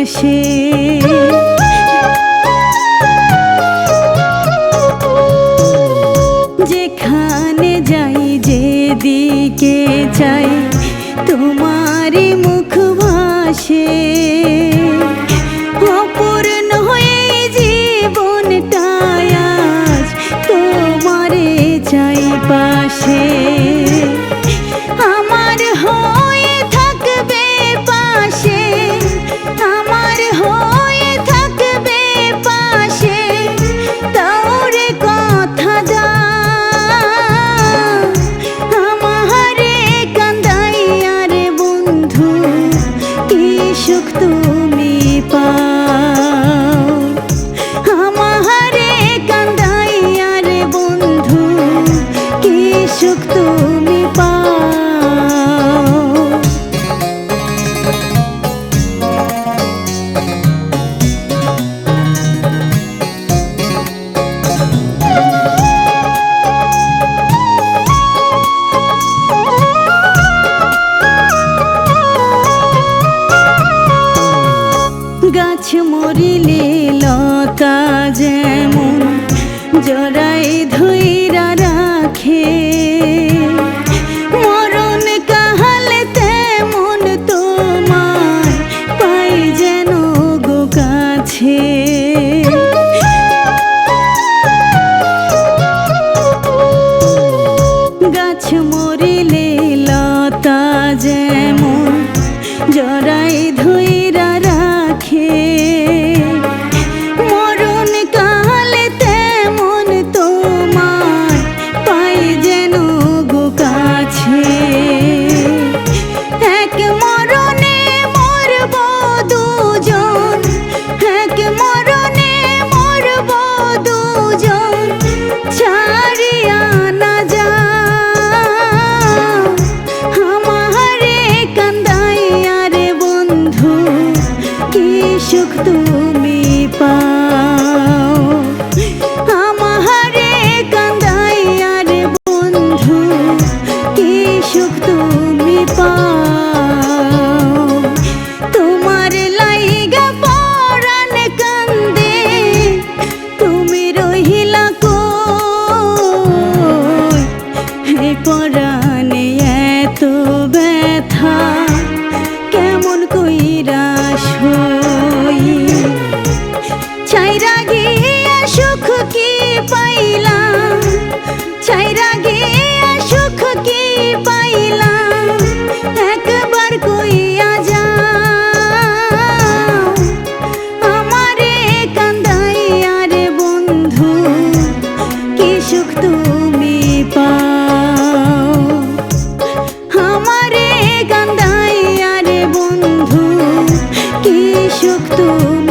পাশে। যেখানে যাই যেদিকে চাই তোমারই মুখ ভাসে। অপূর্ণ হয়ে জীবনটাই আজ তোমারে চাই পাশে। আমার হয়ে থাকবে পাশে, আমার হয়ে থাকবে পাশে, তোরে কথা যা আমারে কান্দাইয়া রে বন্ধু, কি সুখ তুমি পাও। আমারে কান্দাইয়া রে বন্ধু, কি সুখ তুমি পাও। গাছ মরিলে লতা যেমন জড়াই ধইরা রাখে, মরণ কাহালে তেমন তোমার পাই যেন গো কাছে। গাছ মরিলে লতা যেমন জড়াই ধইরা রাখে, মরণ কালে তেমন তোমার পাই যেন গো কাছে। এক মরণে মরব দুজন, এক মরণে মরব দুজন, ছাড়িয়া না যা আমারে কান্দাইয়া রে বন্ধু, কি সুখ তুমি পাও। আমারে কান্দাইয়া রে বন্ধু, কি সুখ তুমি পাও। তোমার লাইগা পরাণ কান্দে, তুমি রহিলা কই। হে পরাণে এত ব্যথা কেমন কইরা সই। ছাইরা গিয়া সুখ কি পাইলাম, ছাইরা গিয়া সুখ কি পাইলাম, একবার কইয়া যাও আমারে কান্দাইয়া রে বন্ধু, কি সুখ তুমি পাও। আমারে কান্দাইয়া রে বন্ধু, কি সুখ তুমি